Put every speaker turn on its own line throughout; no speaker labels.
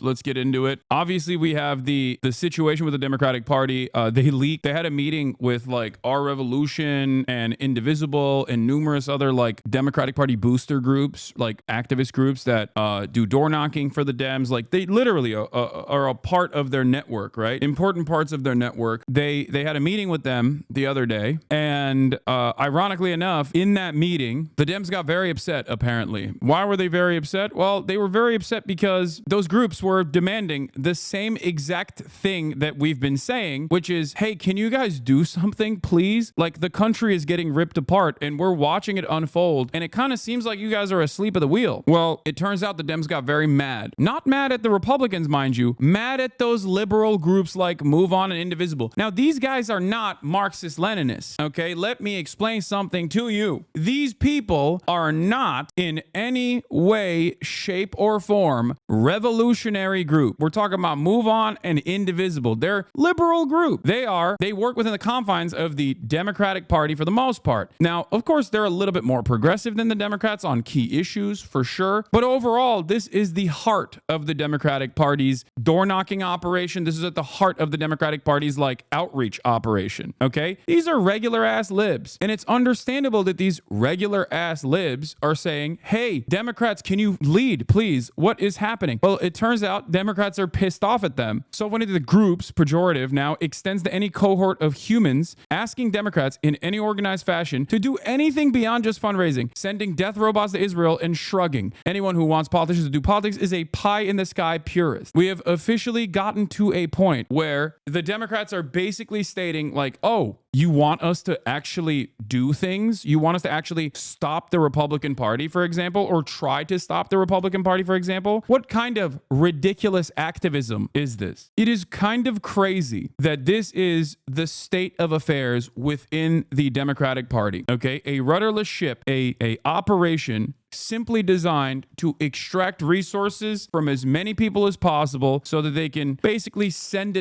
let's get into it. Obviously, we have the situation with the Democratic Party. They had a meeting with like Our Revolution and Indivisible and numerous other like Democratic Party booster groups, like activist groups that do door knocking for the Dems. Like they literally are a part of their network, right? Important parts of their network. They had a meeting with them the other day, and ironically enough, in that meeting, the Dems got very upset. Apparently, why were they very upset? Well, they were very upset because those groups were demanding the same exact thing that we've been saying, which is, hey, can you guys do something, please? Like the country is getting ripped apart and we're watching it unfold, and it kind of seems like you guys are asleep at the wheel. Well, it turns out the Dems got very mad. Not mad at the Republicans, mind you, mad at those liberal groups like MoveOn and Indivisible. Now, these guys are not Marxist-Leninists, okay? Let me explain something to you. These people are not in any way, shape, or form revolutionary group. We're talking about MoveOn and Indivisible. They're liberal group. They work within the confines of the Democratic Party for the most part. Now, of course, they're a little bit more progressive than the Democrats on key issues for sure. But overall, this is the heart of the Democratic Party's door knocking operation. This is at the heart of the Democratic Party's like outreach operation. Okay. These are regular ass libs. And it's understandable that these regular ass libs are saying, hey, Democrats, can you lead, please? What is happening? Well, it turns out Democrats are pissed off at them. So one of the groups, pejorative now, extends to any cohort of humans asking Democrats in any organized fashion to do anything beyond just fundraising, sending death robots to Israel and shrugging. Anyone who wants politicians to do politics is a pie in the sky purist. We have officially gotten to a point where the Democrats are basically stating like, oh, you want us to actually do things? You want us to actually stop the Republican Party, for example, or try to stop the Republican Party, for example? What kind of ridiculous activism is this? It is kind of crazy that this is the state of affairs within the Democratic Party, okay? A rudderless ship, a operation simply designed to extract resources from as many people as possible so that they can basically send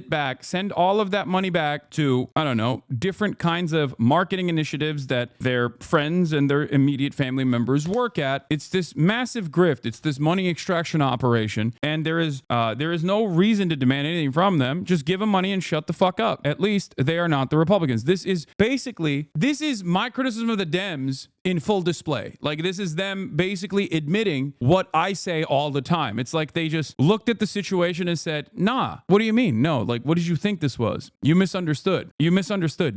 all of that money back to, I don't know, different kinds of marketing initiatives that their friends and their immediate family members work at. It's this massive grift. It's this money extraction operation. And there is no reason to demand anything from them. Just give them money and shut the fuck up. At least they are not the Republicans. This is my criticism of the Dems in full display. Like, this is them basically admitting what I say all the time. It's like they just looked at the situation and said, nah, what do you mean? No, like, what did you think this was? You misunderstood.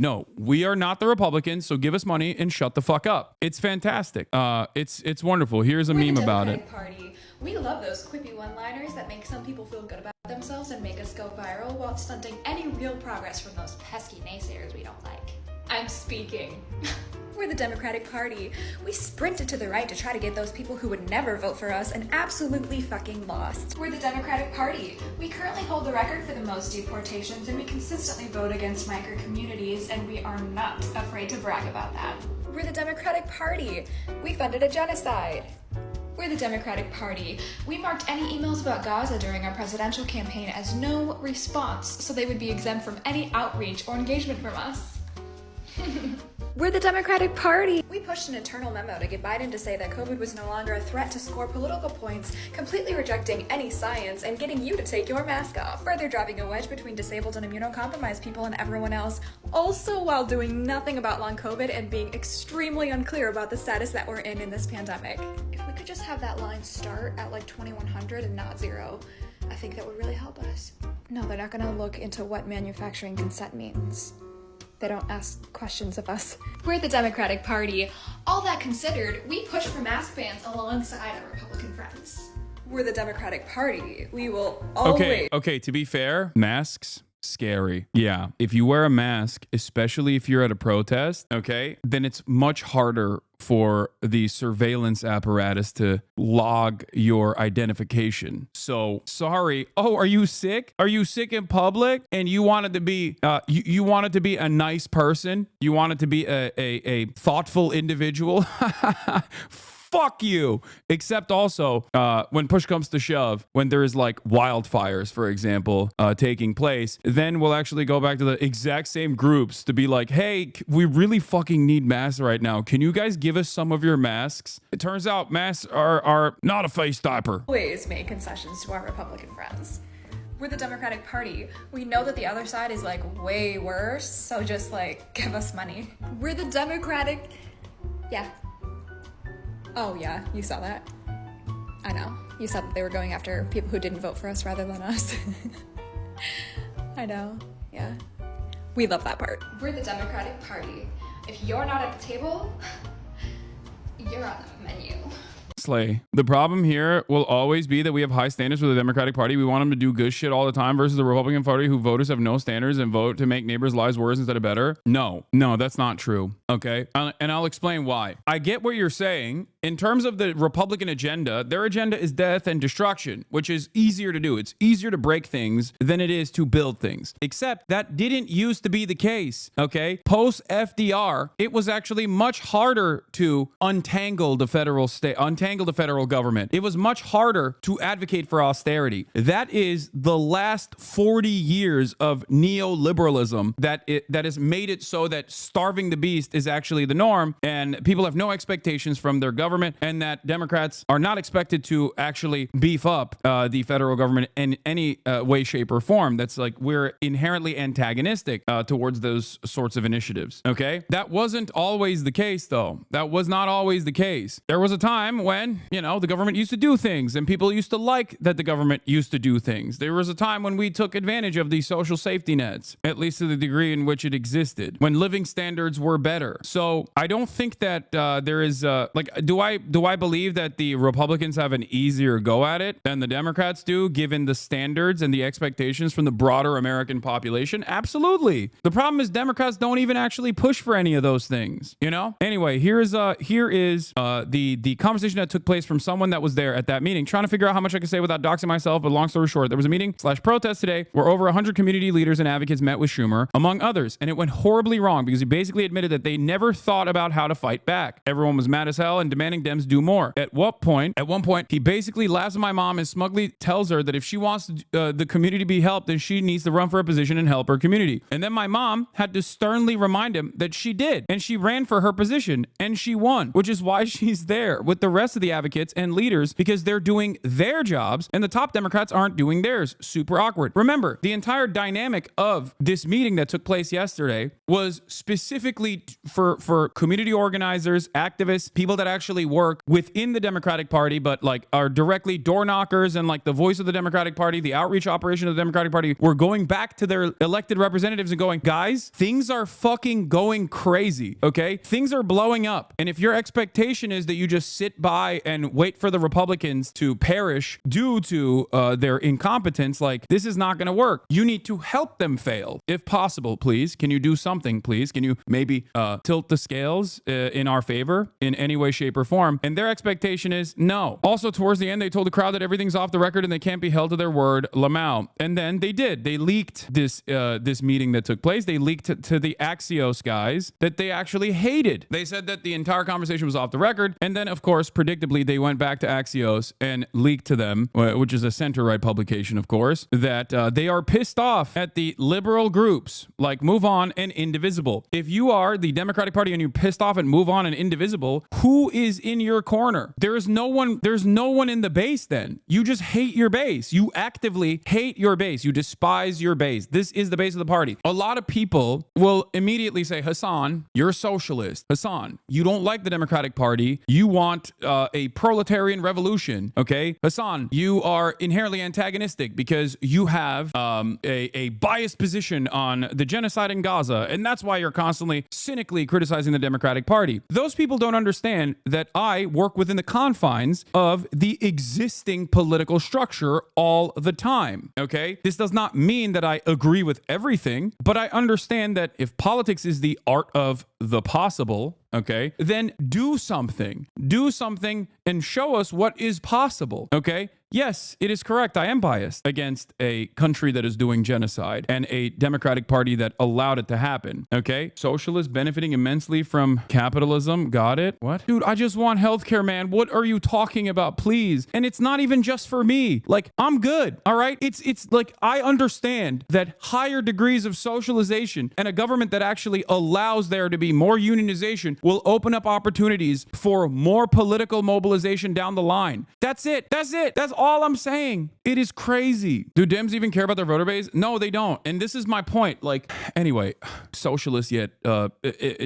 No, we are not the Republicans, so give us money and shut the fuck up. It's fantastic. It's wonderful. Here's a meme about it.
Party. We love those quippy one-liners that make some people feel good about themselves and make us go viral while stunting any real progress from those pesky naysayers we don't like. I'm speaking. We're the Democratic Party. We sprinted to the right to try to get those people who would never vote for us and absolutely fucking lost. We're the Democratic Party. We currently hold the record for the most deportations, and we consistently vote against migrant communities, and we are not afraid to brag about that. We're the Democratic Party. We funded a genocide. We're the Democratic Party. We marked any emails about Gaza during our presidential campaign as no response, so they would be exempt from any outreach or engagement from us. We're the Democratic Party. We pushed an internal memo to get Biden to say that COVID was no longer a threat to score political points, completely rejecting any science and getting you to take your mask off, further driving a wedge between disabled and immunocompromised people and everyone else, also while doing nothing about long COVID and being extremely unclear about the status that we're in this pandemic. If we could just have that line start at like 2100 and not 0, I think that would really help us. No, they're not gonna look into what manufacturing consent means. They don't ask questions of us. We're the Democratic Party. All that considered, we push for mask bans alongside our Republican friends. We're the Democratic Party. We will always...
Okay, to be fair, masks, scary. Yeah, if you wear a mask, especially if you're at a protest, okay, then it's much harder for the surveillance apparatus to log your identification. So, sorry. Oh, are you sick? Are you sick in public? And you wanted to be, you wanted to be a nice person? You wanted to be a thoughtful individual? fuck you. Except also when push comes to shove, when there's like wildfires, for example, taking place, then we'll actually go back to the exact same groups to be like, hey, we really fucking need masks right now. Can you guys give us some of your masks? It turns out masks are not a face diaper.
Always make concessions to our Republican friends. We're the Democratic Party. We know that the other side is like way worse, so just like give us money. We're the Democratic... Yeah. Oh yeah, you saw that. I know. You saw that they were going after people who didn't vote for us rather than us. I know. Yeah. We love that part. We're the Democratic Party. If you're not at the table, you're on the menu.
Slay. The problem here will always be that we have high standards for the Democratic Party. We want them to do good shit all the time versus the Republican Party, who voters have no standards and vote to make neighbors' lives worse instead of better. No, that's not true. Okay. And I'll explain why. I get what you're saying. In terms of the Republican agenda, their agenda is death and destruction, which is easier to do. It's easier to break things than it is to build things. Except that didn't used to be the case. Okay. Post FDR, it was actually much harder to untangle the federal government. It was much harder to advocate for austerity. That is the last 40 years of neoliberalism that has made it so that starving the beast is actually the norm, and people have no expectations from their government, and that Democrats are not expected to actually beef up the federal government in any way, shape, or form. That's like, we're inherently antagonistic towards those sorts of initiatives. Okay. That wasn't always the case, though. That was not always the case. There was a time when, the government used to do things and people used to like that the government used to do things. There was a time when we took advantage of these social safety nets, at least to the degree in which it existed, when living standards were better. So I don't think that there is do I believe that the Republicans have an easier go at it than the Democrats do, given the standards and the expectations from the broader American population? Absolutely. The problem is Democrats don't even actually push for any of those things. Anyway, here is the conversation that took place from someone that was there at that meeting, trying to figure out how much I can say without doxing myself. But long story short, there was a meeting/protest today where over 100 community leaders and advocates met with Schumer, among others, and it went horribly wrong because he basically admitted that they never thought about how to fight back. Everyone was mad as hell and demanding Dems do more. At one point, he basically laughs at my mom and smugly tells her that if she wants the community to be helped, then she needs to run for a position and help her community. And then my mom had to sternly remind him that she did, and she ran for her position and she won, which is why she's there with the rest of the advocates and leaders, because they're doing their jobs and the top Democrats aren't doing theirs. Super awkward. Remember, the entire dynamic of this meeting that took place yesterday was specifically for community organizers, activists, people that actually work within the Democratic Party, but like are directly door knockers and like the voice of the Democratic Party, the outreach operation of the Democratic Party. Were going back to their elected representatives and going, guys, things are fucking going crazy. Okay. Things are blowing up. And if your expectation is that you just sit by and wait for the Republicans to perish due to their incompetence, like, this is not going to work. You need to help them fail. If possible, please. Can you do something, please? Can you maybe tilt the scales in our favor in any way, shape, or form? And their expectation is no. Also, towards the end, they told the crowd that everything's off the record and they can't be held to their word. Lamau. And then they did. They leaked this meeting that took place. They leaked to the Axios guys that they actually hated. They said that the entire conversation was off the record. And then, of course, predictably, they went back to Axios and leaked to them, which is a center-right publication, of course, that they are pissed off at the liberal groups like MoveOn and Indivisible. If you are the Democratic Party and you're pissed off at MoveOn and Indivisible, who is in your corner? There's no one in the base then. You just hate your base. You actively hate your base. You despise your base. This is the base of the party. A lot of people will immediately say, Hassan, you're a socialist. Hassan, you don't like the Democratic Party. You want a proletarian revolution. Okay? Hassan, you are inherently antagonistic because you have a biased position on the genocide in Gaza, and that's why you're constantly cynically criticizing the Democratic Party. Those people don't understand that I work within the confines of the existing political structure all the time. Okay? This does not mean that I agree with everything, but I understand that if politics is the art of the possible, okay, then do something and show us what is possible. Okay? Yes, it is correct. I am biased against a country that is doing genocide and a Democratic Party that allowed it to happen. Okay? Socialists benefiting immensely from capitalism. Got it? What? Dude, I just want healthcare, man. What are you talking about, please? And it's not even just for me. Like, I'm good. All right? It's like, I understand that higher degrees of socialization and a government that actually allows there to be more unionization will open up opportunities for more political mobilization down the line. That's it. That's it. That's all I'm saying. It is crazy. Do Dems even care about their voter base? No, they don't. And this is my point. Like, anyway, socialist yet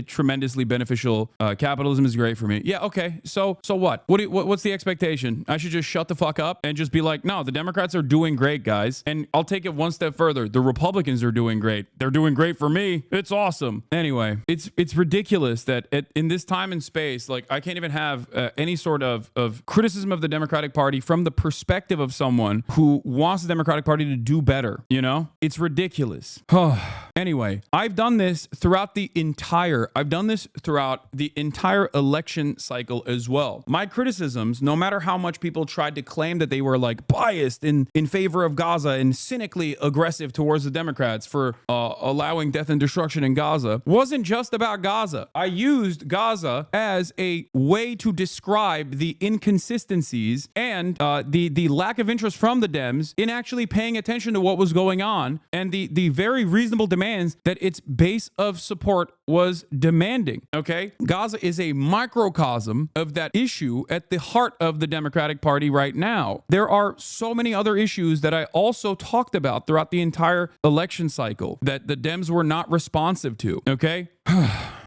tremendously beneficial. Capitalism is great for me. Yeah, okay. So what? What's the expectation? I should just shut the fuck up and just be like, no, the Democrats are doing great, guys. And I'll take it one step further. The Republicans are doing great. They're doing great for me. It's awesome. Anyway, it's ridiculous that in this time and space, like, I can't even have any sort of criticism of the Democratic Party from the perspective of someone who wants the Democratic Party to do better. You know, it's ridiculous. Anyway, I've done this throughout the entire election cycle as well. My criticisms, no matter how much people tried to claim that they were like biased in favor of Gaza and cynically aggressive towards the Democrats for allowing death and destruction in Gaza, wasn't just about Gaza. I used Gaza as a way to describe the inconsistencies and the lack of interest from the Dems in actually paying attention to what was going on and the very reasonable demands that its base of support was demanding. Okay? Gaza is a microcosm of that issue at the heart of the Democratic Party right now. There are so many other issues that I also talked about throughout the entire election cycle that the Dems were not responsive to. Okay?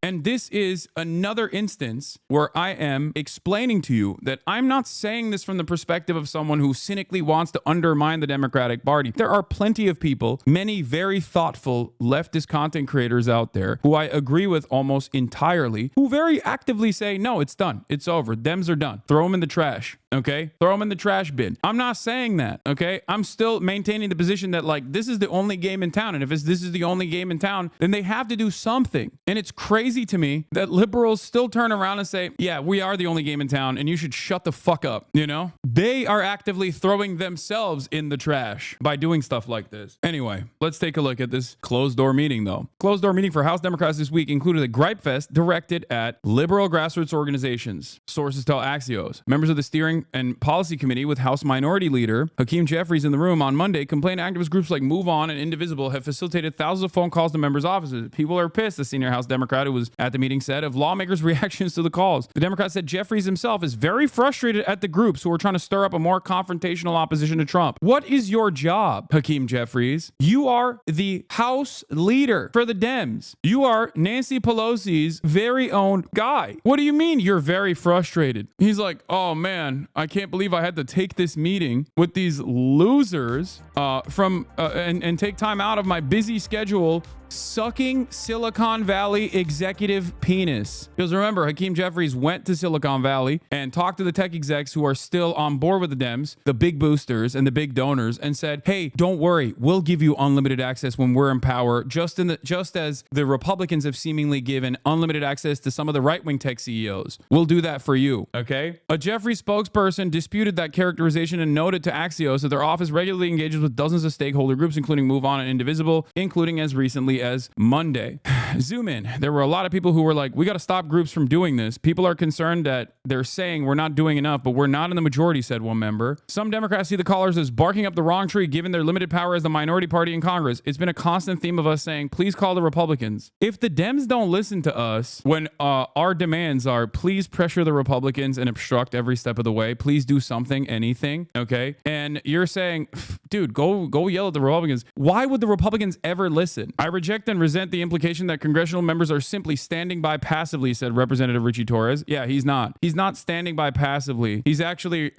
And this is another instance where I am explaining to you that I'm not saying this from the perspective of someone who cynically wants to undermine the Democratic Party. There are plenty of people, many very thoughtful leftist content creators out there who I agree with almost entirely, who very actively say, no, it's done. It's over. Dems are done. Throw them in the trash. Okay? Throw them in the trash bin. I'm not saying that. Okay? I'm still maintaining the position that, like, this is the only game in town. And if this is the only game in town, then they have to do something. And it's crazy to me that liberals still turn around and say, yeah, we are the only game in town and you should shut the fuck up. You know? They are actively throwing themselves in the trash by doing stuff like this. Anyway, let's take a look at this closed door meeting though. Closed door meeting for House Democrats this week included a gripe fest directed at liberal grassroots organizations. Sources tell Axios. Members of the steering and policy committee with House Minority Leader Hakeem Jeffries in the room on Monday complained activist groups like MoveOn and Indivisible have facilitated thousands of phone calls to members' offices. People are pissed, the senior House Democrat who was at the meeting said, of lawmakers' reactions to the calls. The Democrat said Jeffries himself is very frustrated at the groups who are trying to stir up a more confrontational opposition to Trump. What is your job, Hakeem Jeffries? You are the House leader for the Dems. You are Nancy Pelosi's very own guy. What do you mean you're very frustrated? He's like, oh man, I can't believe I had to take this meeting with these losers and take time out of my busy schedule sucking Silicon Valley executive penis. Because remember, Hakeem Jeffries went to Silicon Valley and talked to the tech execs who are still on board with the Dems, the big boosters and the big donors, and said, hey, don't worry, we'll give you unlimited access when we're in power, just as the Republicans have seemingly given unlimited access to some of the right-wing tech CEOs. We'll do that for you, okay? A Jeffries spokesperson disputed that characterization and noted to Axios that their office regularly engages with dozens of stakeholder groups, including MoveOn and Indivisible, including as recently as Monday. Zoom in. There were a lot of people who were like, we got to stop groups from doing this. People are concerned that they're saying we're not doing enough, but we're not in the majority, said one member. Some Democrats see the callers as barking up the wrong tree given their limited power as the minority party in Congress. It's been a constant theme of us saying, please call the Republicans. If the Dems don't listen to us when our demands are, please pressure the Republicans and obstruct every step of the way, please do something, anything, okay? And you're saying, dude, go yell at the Republicans. Why would the Republicans ever listen? I reject and resent the implication that congressional members are simply standing by passively, said Representative Richie Torres. Yeah, he's not. He's not standing by passively. He's actually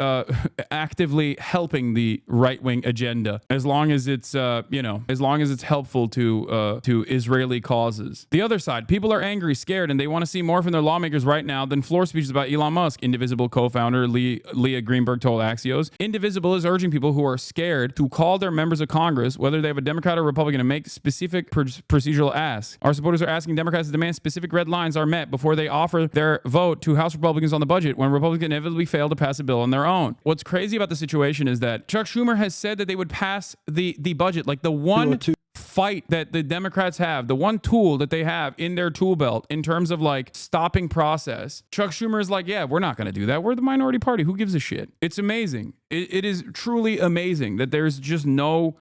actively helping the right-wing agenda, as long as it's as long as it's helpful to Israeli causes. The other side, people are angry, scared, and they want to see more from their lawmakers right now than floor speeches about Elon Musk. Indivisible co-founder Leah Greenberg told Axios. Indivisible is urging people who are scared to call their members of Congress, whether they have a Democrat or Republican, to make specific procedural asks. Our supporters voters are asking Democrats to demand specific red lines are met before they offer their vote to House Republicans on the budget when Republicans inevitably fail to pass a bill on their own. What's crazy about the situation is that Chuck Schumer has said that they would pass the budget, like the one fight that the Democrats have, the one tool that they have in their tool belt in terms of like stopping process. Chuck Schumer is like, yeah, we're not going to do that. We're the minority party. Who gives a shit? It's amazing. It is truly amazing that there's no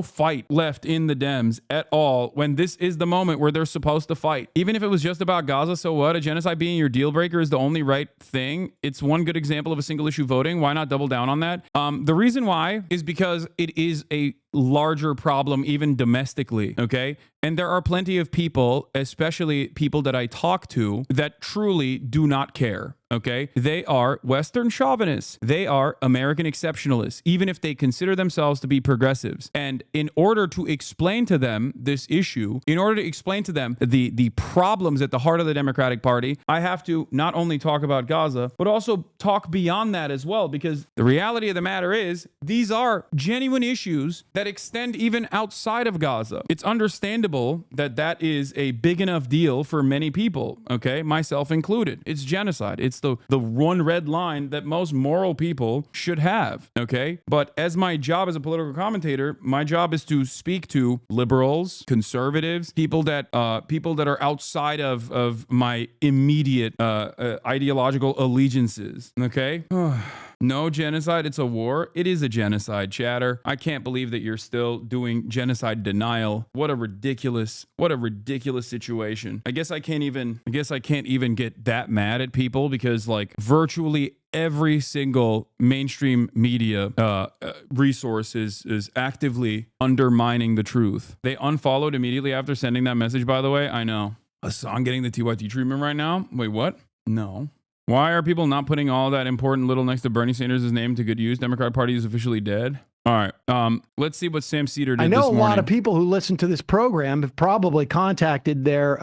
fight left in the Dems at all when this is the moment where they're supposed to fight. Even if it was just about Gaza, so what? A genocide being your deal breaker is the only right thing. It's one good example of a single issue voting. Why not double down on that? The reason why is because it is a larger problem even domestically, okay? And there are plenty of people, especially people that I talk to, that truly do not care. Okay, they are Western chauvinists. They are American exceptionalists, even if they consider themselves to be progressives. And in order to explain to them this issue, in order to explain to them the problems at the heart of the Democratic Party, I have to not only talk about Gaza, but also talk beyond that as well, because the reality of the matter is these are genuine issues that extend even outside of Gaza. It's understandable that that is a big enough deal for many people, okay, myself included. It's genocide. It's the one red line that most moral people should have, okay? But as my job as a political commentator, my job is to speak to liberals, conservatives, people that are outside of my immediate ideological allegiances, okay? No genocide, it's a war. It is a genocide, chatter. I can't believe that you're still doing genocide denial. What a ridiculous situation. I guess I can't even get that mad at people because like virtually every single mainstream media resource is actively undermining the truth. They unfollowed immediately after sending that message, by the way. I know. So I'm getting the TYT treatment right now. Wait, what? No. Why are people not putting all that important little next to Bernie Sanders' name to good use? Democratic Party is officially dead. All right. Let's see what Sam Cedar did this morning.
I know a lot of people who listen to this program have probably contacted their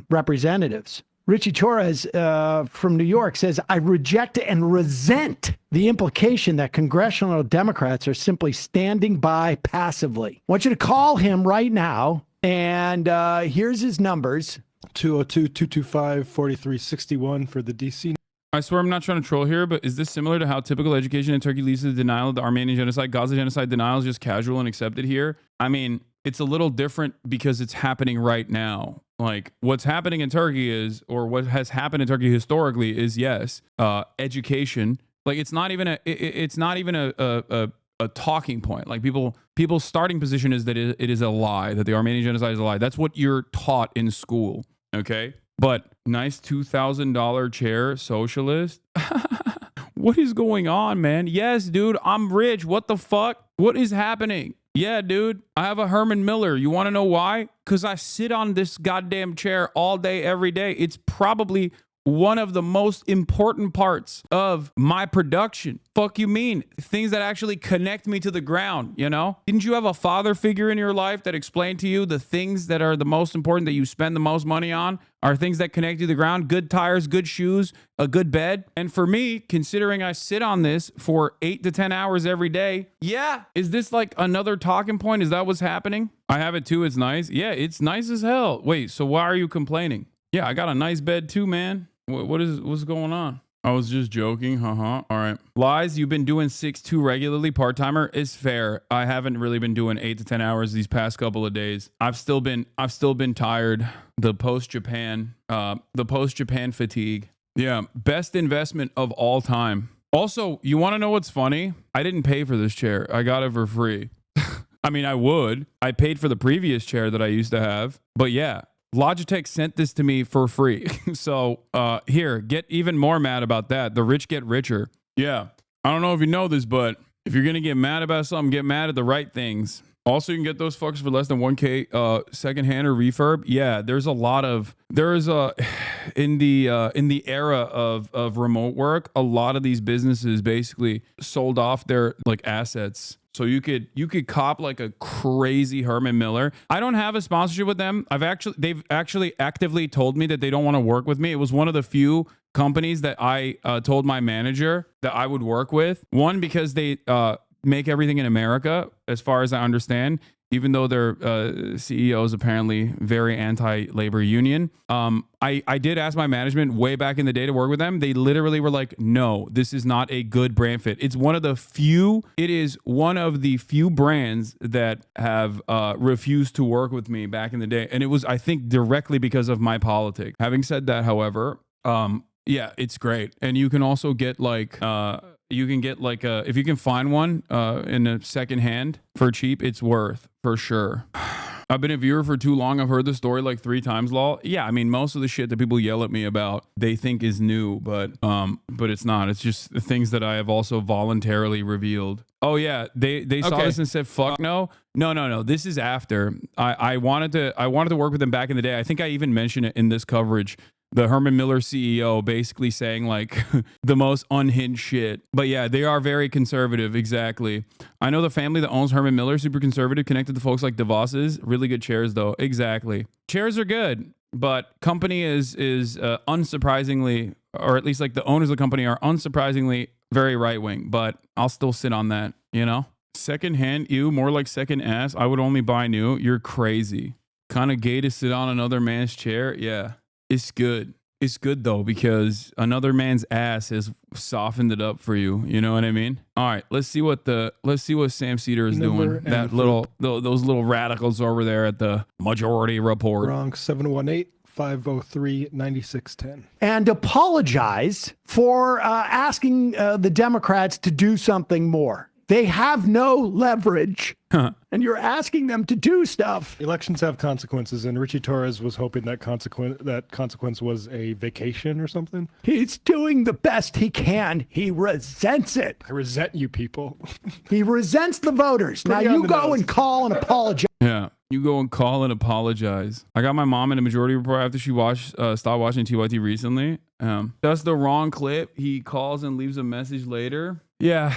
representatives. Richie Torres from New York says, I reject and resent the implication that congressional Democrats are simply standing by passively. I want you to call him right now. And here's his numbers.
202-225-4361 for the DC.
I swear I'm not trying to troll here, but is this similar to how typical education in Turkey leads to the denial of the Armenian genocide? Gaza genocide denial is just casual and accepted here. I mean, it's a little different because it's happening right now. Like what's happening in Turkey is, or what has happened in Turkey historically is, yes, education. Like it's not even a talking point. Like people's starting position is that it is a lie, that the Armenian genocide is a lie. That's what you're taught in school. Okay. But nice $2,000 chair socialist. What is going on, man? Yes, dude, I'm rich. What the fuck? What is happening? Yeah, dude, I have a Herman Miller. You want to know why? Because I sit on this goddamn chair all day, every day. It's probably one of the most important parts of my production. Fuck you mean? Things that actually connect me to the ground, you know? Didn't you have a father figure in your life that explained to you the things that are the most important that you spend the most money on are things that connect you to the ground? Good tires, good shoes, a good bed. And for me, considering I sit on this for 8 to 10 hours every day, yeah, is this like another talking point? Is that what's happening? I have it too. It's nice. Yeah, it's nice as hell. Wait, so why are you complaining? Yeah, I got a nice bed too, man. What's going on? I was just joking. All right. Lies, you've been doing 6-2 regularly. Part-timer is fair. I haven't really been doing 8 to 10 hours these past couple of days. I've still been tired. The post-Japan fatigue. Yeah. Best investment of all time. Also, you want to know what's funny? I didn't pay for this chair. I got it for free. I mean, I would. I paid for the previous chair that I used to have. But yeah. Logitech sent this to me for free. So here, get even more mad about that. The rich get richer. Yeah. I don't know if you know this, but if you're going to get mad about something, get mad at the right things. Also, you can get those fuckers for less than 1K secondhand or refurb. Yeah, in the era of remote work, a lot of these businesses basically sold off their like assets. So you could cop like a crazy Herman Miller. I don't have a sponsorship with them. They've actually actively told me that they don't want to work with me. It was one of the few companies that I told my manager that I would work with. One, because they make everything in America, as far as I understand. even though their CEO is apparently very anti-labor union. I did ask my management way back in the day to work with them. They literally were like, no, this is not a good brand fit. It is one of the few brands that have refused to work with me back in the day. And it was, I think, directly because of my politics. Having said that, however, yeah, it's great. And you can also get like, if you can find one in a second hand for cheap, it's worth for sure. I've been a viewer for too long. I've heard the story like 3 times, lol. Yeah, I mean, most of the shit that people yell at me about, they think is new, but it's not. It's just the things that I have also voluntarily revealed. Oh yeah, they saw this and said, fuck no. No. This is after. I wanted to work with them back in the day. I think I even mentioned it in this coverage. The Herman Miller CEO basically saying like the most unhinged shit. But yeah, they are very conservative. Exactly. I know the family that owns Herman Miller, super conservative, connected to folks like DeVos's. Really good chairs though. Exactly. Chairs are good, but company is unsurprisingly, or at least like the owners of the company are unsurprisingly very right wing, but I'll still sit on that, you know? Second hand, ew, more like second ass. I would only buy new. You're crazy. Kind of gay to sit on another man's chair. Yeah. It's good. It's good though, because another man's ass has softened it up for you. You know what I mean? All right, let's see what Sam Cedar is doing. Those little radicals over there at the Majority Report.
Bronx 718-503-9610.
And apologize for asking the Democrats to do something more. They have no leverage. And you're asking them to do stuff.
Elections have consequences, and Richie Torres was hoping that consequence was a vacation or something.
He's doing the best he can. He resents it.
I resent you people.
He resents the voters. Now you go and call and apologize.
Yeah. You go and call and apologize. I got my mom in a Majority Report after she stopped watching TYT recently. That's the wrong clip. He calls and leaves a message later. Yeah.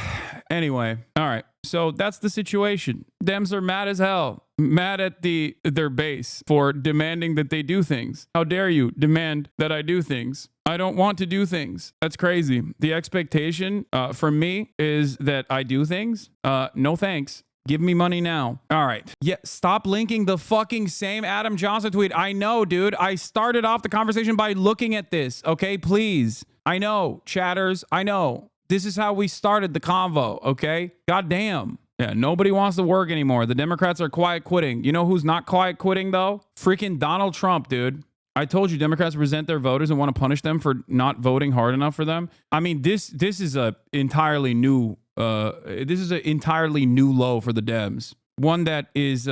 Anyway. All right. So that's the situation. Dems are mad as hell. Mad at their base for demanding that they do things. How dare you demand that I do things? I don't want to do things. That's crazy. The expectation from me is that I do things. No thanks. Give me money now. All right. Yeah, stop linking the fucking same Adam Johnson tweet. I know, dude. I started off the conversation by looking at this. Okay, please. I know, chatters. I know. This is how we started the convo, okay? God damn. Yeah, nobody wants to work anymore. The Democrats are quiet quitting. You know who's not quiet quitting, though? Freaking Donald Trump, dude. I told you Democrats resent their voters and want to punish them for not voting hard enough for them. I mean, this is a entirely new low for the Dems. One that is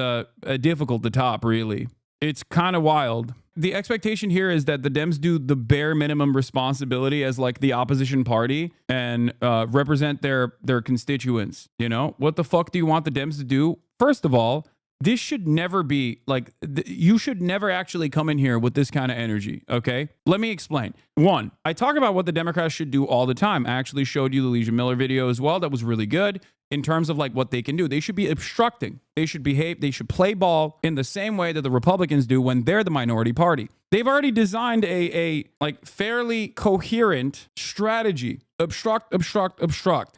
difficult to top, really. It's kind of wild. The expectation here is that the Dems do the bare minimum responsibility as like the opposition party and represent their constituents. You know, what the fuck do you want the Dems to do? First of all, this should never be like, you should never actually come in here with this kind of energy. Okay, let me explain. One, I talk about what the Democrats should do all the time. I actually showed you the Leisha Miller video as well. That was really good. In terms of like what they can do, they should be obstructing. They should behave. They should play ball in the same way that the Republicans do when they're the minority party. They've already designed a like fairly coherent strategy. Obstruct.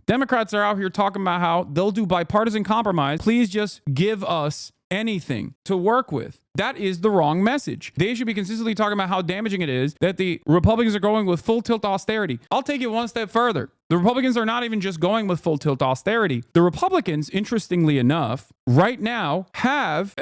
Democrats are out here talking about how they'll do bipartisan compromise. Please just give us anything to work with. That is the wrong message. They should be consistently talking about how damaging it is that the Republicans are going with full tilt austerity. I'll take it one step further. The Republicans are not even just going with full tilt austerity. The Republicans, interestingly enough, right now have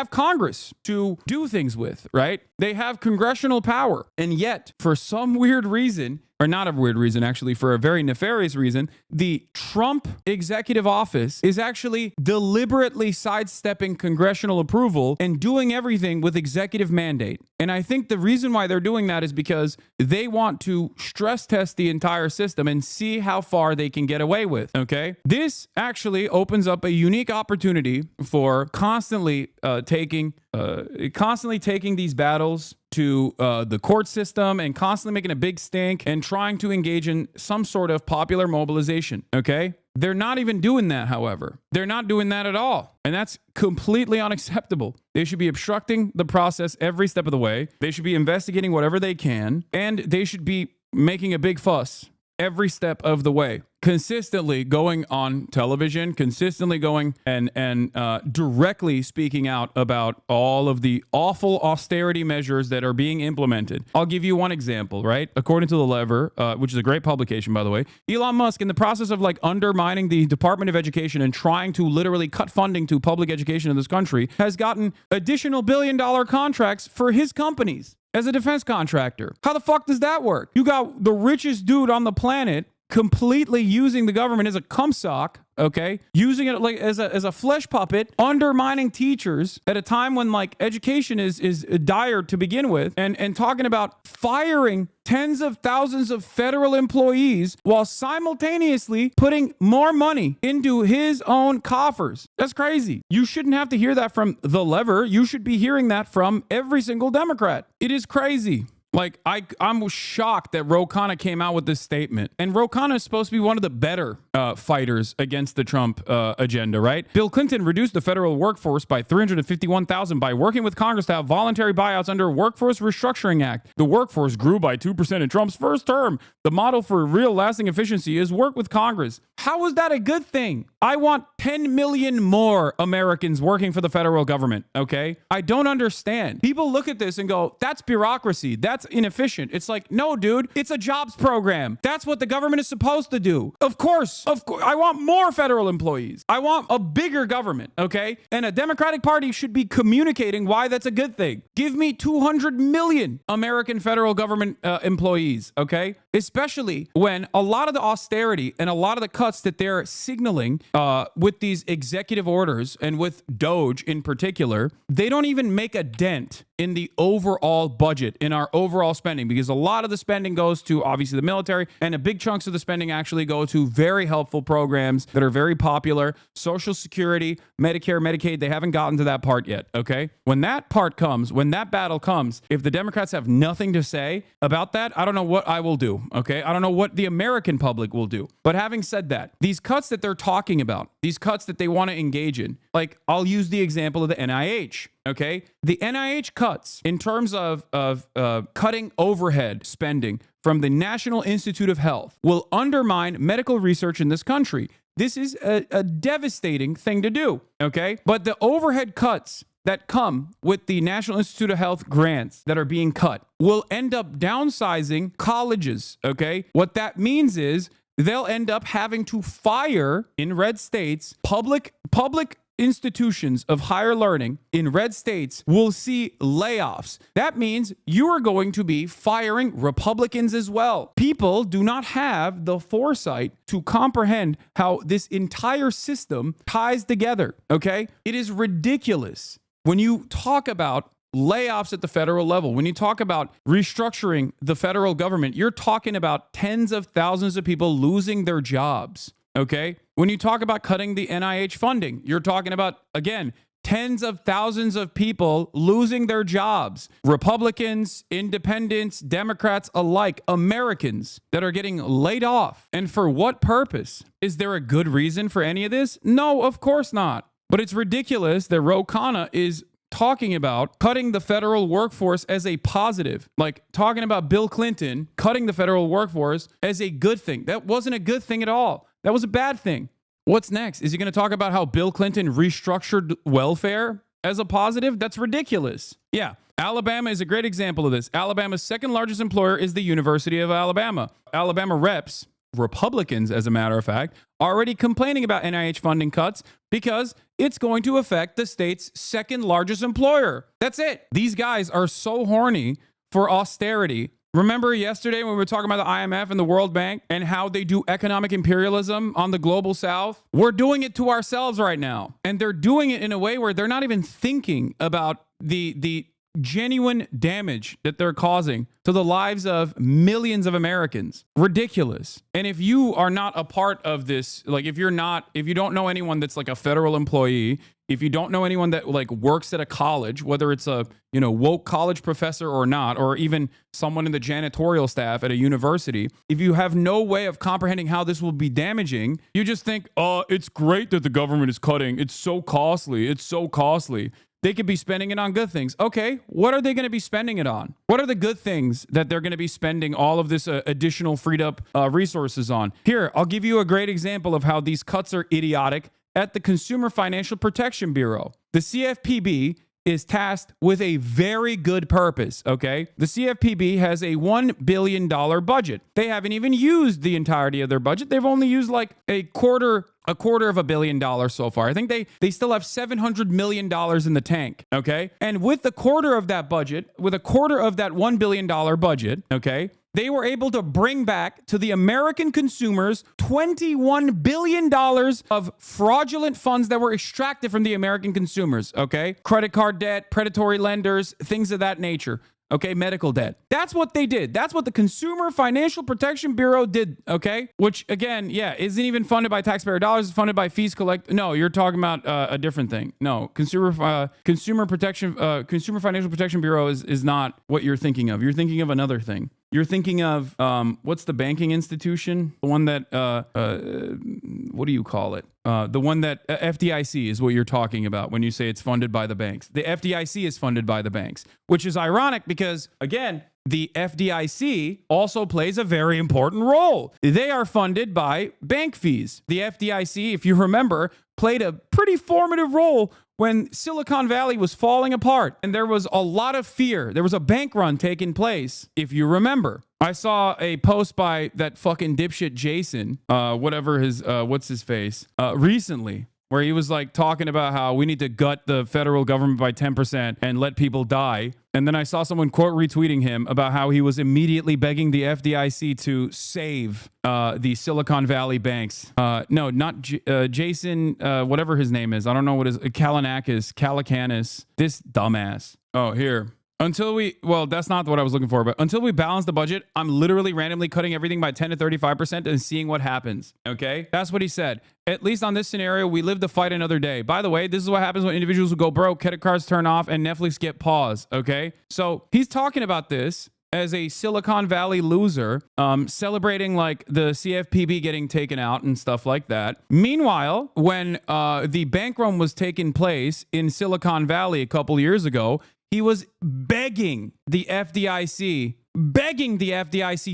Congress to do things with, right? They have congressional power. And yet, for some weird reason, or not a weird reason, actually, for a very nefarious reason, the Trump executive office is actually deliberately sidestepping congressional approval and doing everything with executive mandate. And I think the reason why they're doing that is because they want to stress test the entire system and see how far they can get away with, okay? This actually opens up a unique opportunity for constantly taking these battles to the court system and constantly making a big stink and trying to engage in some sort of popular mobilization, okay? They're not even doing that, however. They're not doing that at all. And that's completely unacceptable. They should be obstructing the process every step of the way. They should be investigating whatever they can. And they should be making a big fuss every step of the way. consistently going on television, consistently going and directly speaking out about all of the awful austerity measures that are being implemented. I'll give you one example, right? According to The Lever, which is a great publication, by the way, Elon Musk, in the process of like undermining the Department of Education and trying to literally cut funding to public education in this country, has gotten additional billion-dollar contracts for his companies as a defense contractor. How the fuck does that work? You got the richest dude on the planet completely using the government as a cum sock, okay? Using it like as a flesh puppet, undermining teachers at a time when like education is dire to begin with, and talking about firing tens of thousands of federal employees while simultaneously putting more money into his own coffers. That's crazy. You shouldn't have to hear that from The Lever. You should be hearing that from every single Democrat. It is crazy. Like, I'm shocked that Ro Khanna came out with this statement. And Ro Khanna is supposed to be one of the better fighters against the Trump agenda, right? Bill Clinton reduced the federal workforce by 351,000 by working with Congress to have voluntary buyouts under Workforce Restructuring Act. The workforce grew by 2% in Trump's first term. The model for real lasting efficiency is work with Congress. How is that a good thing? I want 10 million more Americans working for the federal government, okay? I don't understand. People look at this and go, that's bureaucracy. That's inefficient. It's like, no, dude, it's a jobs program. That's what the government is supposed to do. Of course, I want more federal employees. I want a bigger government, okay? And a Democratic Party should be communicating why that's a good thing. Give me 200 million American federal government employees, okay? Especially when a lot of the austerity and a lot of the cuts that they're signaling with these executive orders and with Doge in particular, they don't even make a dent in the overall budget, in our overall spending, because a lot of the spending goes to obviously the military, and a big chunks of the spending actually go to very helpful programs that are very popular. Social Security, Medicare, Medicaid, they haven't gotten to that part yet, okay? When that part comes, when that battle comes, if the Democrats have nothing to say about that, I don't know what I will do, okay? I don't know what the American public will do. But having said that, these cuts that they're talking about, these cuts that they want to engage in, like I'll use the example of the NIH. Okay, the NIH cuts in terms of cutting overhead spending from the National Institute of Health will undermine medical research in this country. This is a devastating thing to do. Okay, but the overhead cuts that come with the National Institute of Health grants that are being cut will end up downsizing colleges. Okay, what that means is they'll end up having to fire in red states public institutions of higher learning in red states will see layoffs. That means you are going to be firing Republicans as well. People do not have the foresight to comprehend how this entire system ties together, okay? It is ridiculous. When you talk about layoffs at the federal level, when you talk about restructuring the federal government, you're talking about tens of thousands of people losing their jobs. Okay. When you talk about cutting the NIH funding, you're talking about, again, tens of thousands of people losing their jobs. Republicans, independents, Democrats alike, Americans that are getting laid off. And for what purpose? Is there a good reason for any of this? No, of course not. But it's ridiculous that Ro Khanna is talking about cutting the federal workforce as a positive, like talking about Bill Clinton cutting the federal workforce as a good thing. That wasn't a good thing at all. That was a bad thing. What's next? Is he going to talk about how Bill Clinton restructured welfare as a positive? That's ridiculous. Yeah. Alabama is a great example of this. Alabama's second largest employer is the University of Alabama. Alabama reps, Republicans, as a matter of fact, already complaining about NIH funding cuts because it's going to affect the state's second largest employer. That's it. These guys are so horny for austerity. Remember yesterday when we were talking about the IMF and the World Bank and how they do economic imperialism on the global south? We're doing it to ourselves right now. And they're doing it in a way where they're not even thinking about the genuine damage that they're causing to the lives of millions of Americans. Ridiculous. And if you are not a part of this, like if you don't know anyone that's like a federal employee, if you don't know anyone that like works at a college, whether it's a, woke college professor or not, or even someone in the janitorial staff at a university, if you have no way of comprehending how this will be damaging, you just think, oh, it's great that the government is cutting. It's so costly. It's so costly. They could be spending it on good things. Okay, what are they going to be spending it on? What are the good things that they're going to be spending all of this additional freed up resources on? Here, I'll give you a great example of how these cuts are idiotic at the Consumer Financial Protection Bureau. The CFPB is tasked with a very good purpose, okay? The CFPB has a $1 billion budget. They haven't even used the entirety of their budget. They've only used like a quarter of $1 billion so far. I think they still have $700 million in the tank, okay? And with a quarter of that budget, with a quarter of that $1 billion budget, okay, they were able to bring back to the American consumers $21 billion of fraudulent funds that were extracted from the American consumers, okay? Credit card debt, predatory lenders, things of that nature. Okay, medical debt. That's what they did. That's what the Consumer Financial Protection Bureau did, okay? Which, again, yeah, isn't even funded by taxpayer dollars. It's funded by fees collect. No, you're talking about a different thing. No, Consumer Financial Protection Bureau is not what you're thinking of. You're thinking of another thing. You're thinking of, what's the banking institution? The one that, what do you call it? The one that FDIC is what you're talking about when you say it's funded by the banks. The FDIC is funded by the banks, which is ironic because, again, the FDIC also plays a very important role. They are funded by bank fees. The FDIC, if you remember, played a pretty formative role when Silicon Valley was falling apart and there was a lot of fear. There was a bank run taking place, if you remember. I saw a post by that fucking dipshit Jason, whatever his, what's his face, recently, where he was like talking about how we need to gut the federal government by 10% and let people die. And then I saw someone quote retweeting him about how he was immediately begging the FDIC to save the Silicon Valley banks. No, not Jason, whatever his name is. I don't know what his Calacanis, this dumbass. Oh, here. Well, that's not what I was looking for, but until we balance the budget, I'm literally randomly cutting everything by 10 to 35% and seeing what happens. Okay? That's what he said. At least on this scenario, we live to fight another day. By the way, this is what happens when individuals who go broke, credit cards turn off, and Netflix get paused. Okay? So he's talking about this as a Silicon Valley loser, celebrating like the CFPB getting taken out and stuff like that. Meanwhile, when the bank run was taking place in Silicon Valley a couple years ago, he was begging the FDIC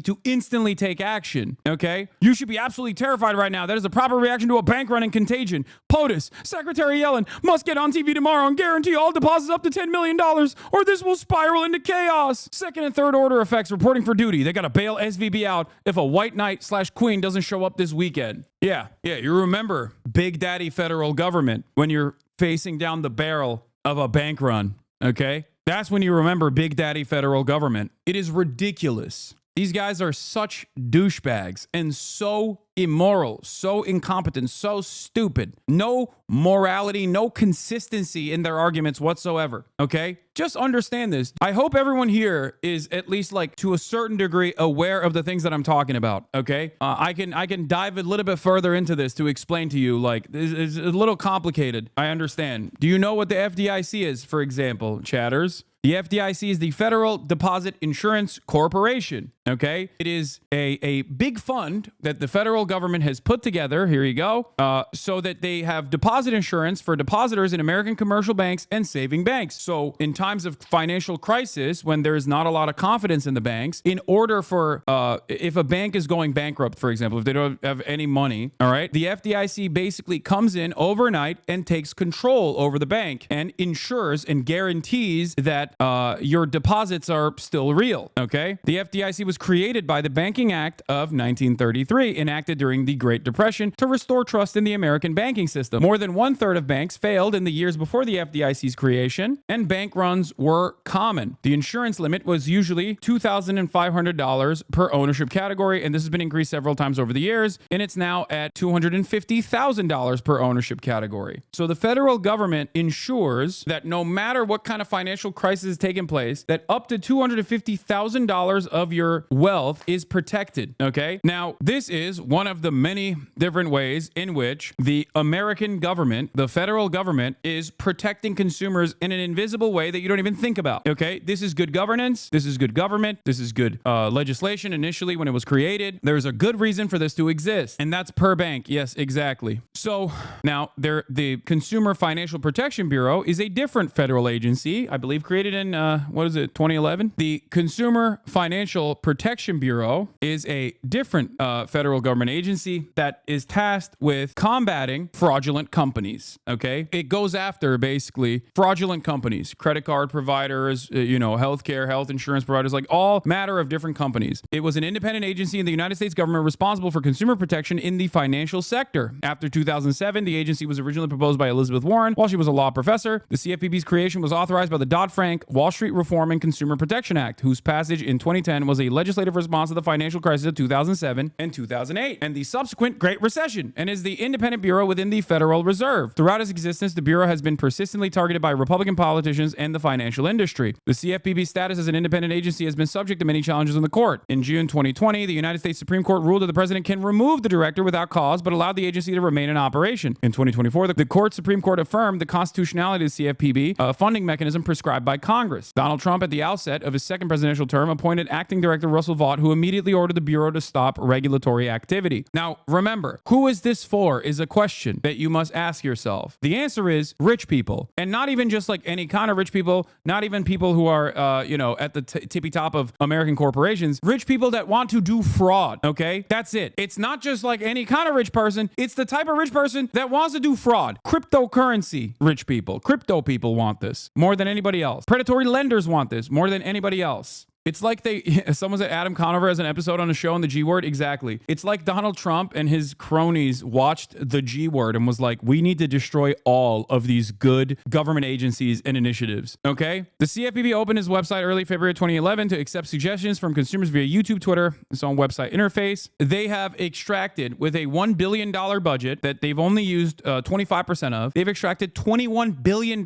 to instantly take action, okay? You should be absolutely terrified right now. That is a proper reaction to a bank run and contagion. POTUS, Secretary Yellen must get on TV tomorrow and guarantee all deposits up to $10 million or this will spiral into chaos. Second and third order effects reporting for duty. They got to bail SVB out if a white knight/queen doesn't show up this weekend. Yeah, you remember Big Daddy federal government when you're facing down the barrel of a bank run. Okay? That's when you remember Big Daddy federal government. It is ridiculous. These guys are such douchebags and so immoral, so incompetent, so stupid. No morality, no consistency in their arguments whatsoever. Okay? Just understand this. I hope everyone here is at least like to a certain degree aware of the things that I'm talking about. Okay? I can dive a little bit further into this to explain to you. Like, it's a little complicated. I understand. Do you know what the FDIC is, for example, chatters? The FDIC is the Federal Deposit Insurance Corporation, okay? It is a big fund that the federal government has put together, here you go, so that they have deposit insurance for depositors in American commercial banks and saving banks. So in times of financial crisis, when there is not a lot of confidence in the banks, in order for, if a bank is going bankrupt, for example, if they don't have any money, all right, the FDIC basically comes in overnight and takes control over the bank and ensures and guarantees that your deposits are still real, okay? The FDIC was created by the Banking Act of 1933, enacted during the Great Depression to restore trust in the American banking system. More than 1/3 of banks failed in the years before the FDIC's creation, and bank runs were common. The insurance limit was usually $2,500 per ownership category, and this has been increased several times over the years, and it's now at $250,000 per ownership category. So the federal government ensures that no matter what kind of financial crisis is taking place, that up to $250,000 of your wealth is protected, okay? Now, this is one one of the many different ways in which the American government, the federal government, is protecting consumers in an invisible way that you don't even think about. Okay, this is good governance. This is good government. This is good legislation. Initially, when it was created, there's a good reason for this to exist, and that's per bank. Yes, exactly. So now the Consumer Financial Protection Bureau is a different federal agency, I believe, created in 2011. The Consumer Financial Protection Bureau is a different federal government agency that is tasked with combating fraudulent companies. Okay, it goes after basically fraudulent companies, credit card providers, healthcare, health insurance providers, like all matter of different companies. It was an independent agency in the United States government responsible for consumer protection in the financial sector. After 2007, the agency was originally proposed by Elizabeth Warren while she was a law professor. The CFPB's creation was authorized by the Dodd-Frank Wall Street Reform and Consumer Protection Act, whose passage in 2010 was a legislative response to the financial crisis of 2007 and 2008 and the subsequent Great Recession, and is the independent bureau within the Federal Reserve. Throughout its existence, the bureau has been persistently targeted by Republican politicians and the financial industry. The CFPB's status as an independent agency has been subject to many challenges in the court. In June 2020, the United States Supreme Court ruled that the president can remove the director without cause, but allowed the agency to remain in operation. In 2024, the Supreme Court affirmed the constitutionality of the CFPB, a funding mechanism prescribed by Congress. Donald Trump, at the outset of his second presidential term, appointed acting director Russell Vought, who immediately ordered the bureau to stop regulatory activity. Now, remember, who is this for is a question that you must ask yourself. The answer is rich people, and not even just like any kind of rich people, not even people who are, at the tippy top of American corporations, rich people that want to do fraud. Okay, that's it. It's not just like any kind of rich person. It's the type of rich person that wants to do fraud. Cryptocurrency rich people. Crypto people want this more than anybody else. Predatory lenders want this more than anybody else. It's like someone said Adam Conover has an episode on a show on the G Word. Exactly. It's like Donald Trump and his cronies watched the G Word and was like, we need to destroy all of these good government agencies and initiatives. Okay. The CFPB opened his website early February 2011 to accept suggestions from consumers via YouTube, Twitter, its own website interface. They have extracted, with a $1 billion budget that they've only used 25% of, they've extracted $21 billion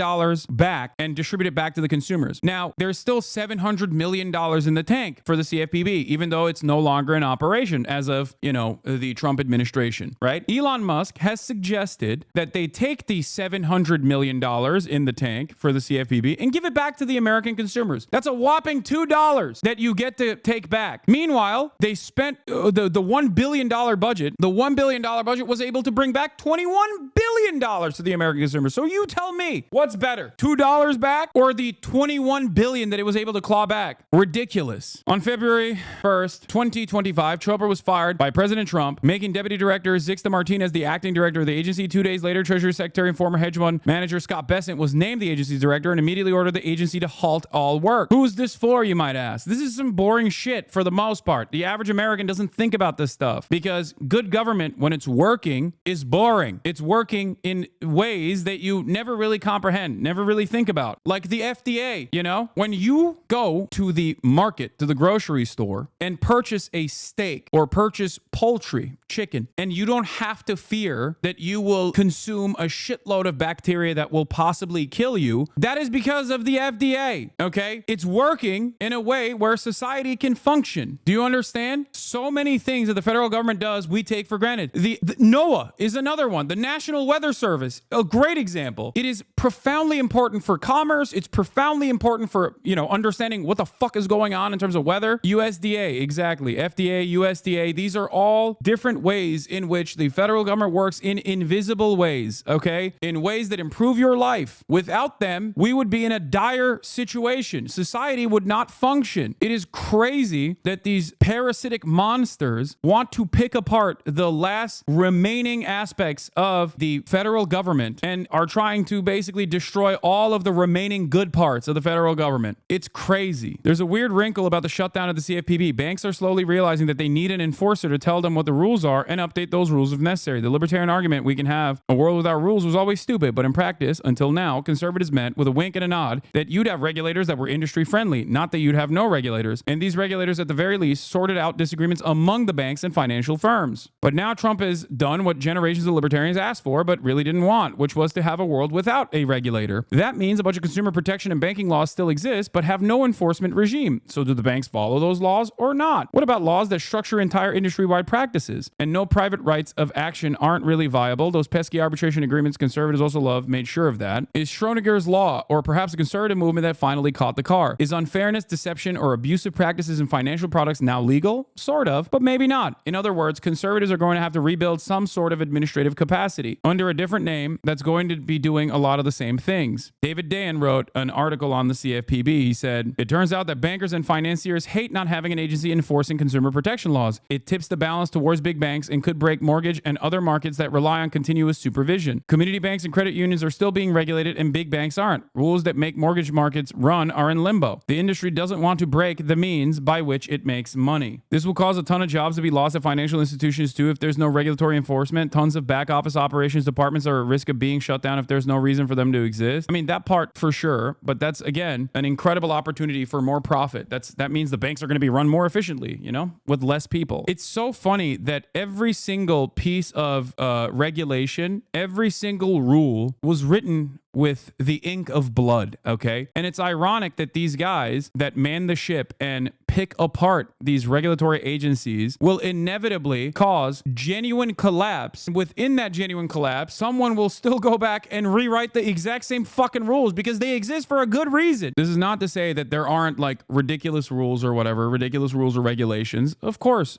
back and distributed back to the consumers. Now, there's still $700 million in the tank for the CFPB, even though it's no longer in operation as of, the Trump administration, right? Elon Musk has suggested that they take the $700 million in the tank for the CFPB and give it back to the American consumers. That's a whopping $2 that you get to take back. Meanwhile, they spent the $1 billion budget. The $1 billion budget was able to bring back $21 billion to the American consumers. So you tell me, what's better? $2 back or the $21 billion that it was able to claw back? Ridiculous. On February 1st, 2025, Chopra was fired by President Trump, making Deputy Director Zixta Martinez the acting director of the agency. 2 days later, Treasury Secretary and former hedge fund manager Scott Bessent was named the agency's director and immediately ordered the agency to halt all work. Who is this for, you might ask? This is some boring shit for the most part. The average American doesn't think about this stuff because good government, when it's working, is boring. It's working in ways that you never really comprehend, never really think about. Like the FDA, when you go to the market, to the grocery store, and purchase a steak or purchase poultry, chicken, and you don't have to fear that you will consume a shitload of bacteria that will possibly kill you, that is because of the FDA, okay? It's working in a way where society can function. Do you understand? So many things that the federal government does, we take for granted. The NOAA is another one. The National Weather Service, a great example. It is profoundly important for commerce. It's profoundly important for, understanding what the fuck is going on in terms of weather. USDA, exactly. FDA, USDA, these are all different ways in which the federal government works in invisible ways, okay? In ways that improve your life. Without them, we would be in a dire situation. Society would not function. It is crazy that these parasitic monsters want to pick apart the last remaining aspects of the federal government and are trying to basically destroy all of the remaining good parts of the federal government. It's crazy. There's a weird wrinkle about the shutdown of the CFPB. Banks are slowly realizing that they need an enforcer to tell them what the rules are and update those rules if necessary. The libertarian argument we can have a world without rules was always stupid, but in practice, until now, conservatives meant with a wink and a nod that you'd have regulators that were industry friendly, not that you'd have no regulators. And these regulators, at the very least, sorted out disagreements among the banks and financial firms. But now Trump has done what generations of libertarians asked for, but really didn't want, which was to have a world without a regulator. That means a bunch of consumer protection and banking laws still exist, but have no enforcement regime. regime. So do the banks follow those laws or not? What about laws that structure entire industry-wide practices and no private rights of action aren't really viable? Those pesky arbitration agreements conservatives also love made sure of that. Is Schrodinger's law, or perhaps a conservative movement that finally caught the car? Is unfairness, deception, or abusive practices in financial products now legal? Sort of, but maybe not. In other words, conservatives are going to have to rebuild some sort of administrative capacity under a different name that's going to be doing a lot of the same things. David Dan wrote an article on the CFPB. He said, it turns out that bankers and financiers hate not having an agency enforcing consumer protection laws. It tips the balance towards big banks and could break mortgage and other markets that rely on continuous supervision. Community banks and credit unions are still being regulated and big banks aren't. Rules that make mortgage markets run are in limbo. The industry doesn't want to break the means by which it makes money. This will cause a ton of jobs to be lost at financial institutions too if there's no regulatory enforcement. Tons of back office operations departments are at risk of being shut down if there's no reason for them to exist. I mean, that part for sure, but that's, again, an incredible opportunity for more profit. That means the banks are going to be run more efficiently, with less people. It's so funny that every single piece of regulation, every single rule was written with the ink of blood, okay? And it's ironic that these guys that man the ship and pick apart these regulatory agencies will inevitably cause genuine collapse. Within that genuine collapse, someone will still go back and rewrite the exact same fucking rules because they exist for a good reason. This is not to say that there aren't like ridiculous rules or whatever, ridiculous rules or regulations. Of course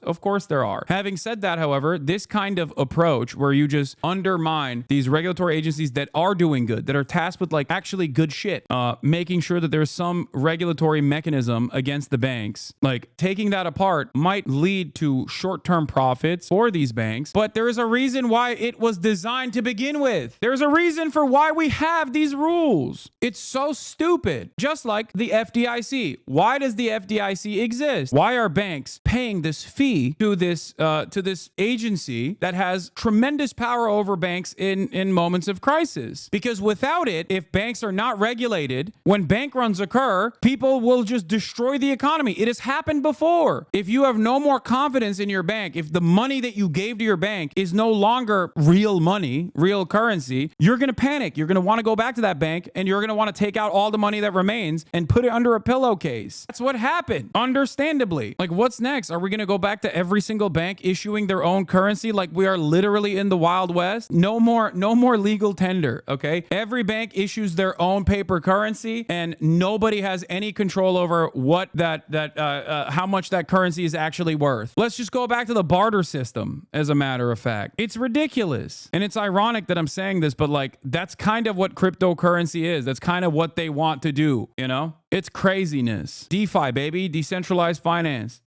there are. Having said that, however, this kind of approach where you just undermine these regulatory agencies that are doing good, that are tasked with like actually good shit, making sure that there's some regulatory mechanism against the banks, like taking that apart might lead to short-term profits for these banks, but there is a reason why it was designed to begin with. There's a reason for why we have these rules. It's so stupid. Just like the FDIC. Why does the FDIC exist? Why are banks paying this fee to this agency that has tremendous power over banks in moments of crisis? Because without it, if banks are not regulated, when bank runs occur, people will just destroy the economy. It has happened before. If you have no more confidence in your bank, if the money that you gave to your bank is no longer real money, real currency, you're going to panic. You're going to want to go back to that bank and you're going to want to take out all the money that remains and put it under a pillowcase. That's what happened. Understandably. Like, what's next? Are we going to go back to every single bank issuing their own currency like we are literally in the Wild West? No more legal tender, okay? Every bank issues their own paper currency and nobody has any control over what how much that currency is actually worth. Let's just go back to the barter system, as a matter of fact. It's ridiculous. And it's ironic that I'm saying this, but like, that's kind of what cryptocurrency is. That's kind of what they want to do, It's craziness. DeFi, baby. Decentralized finance.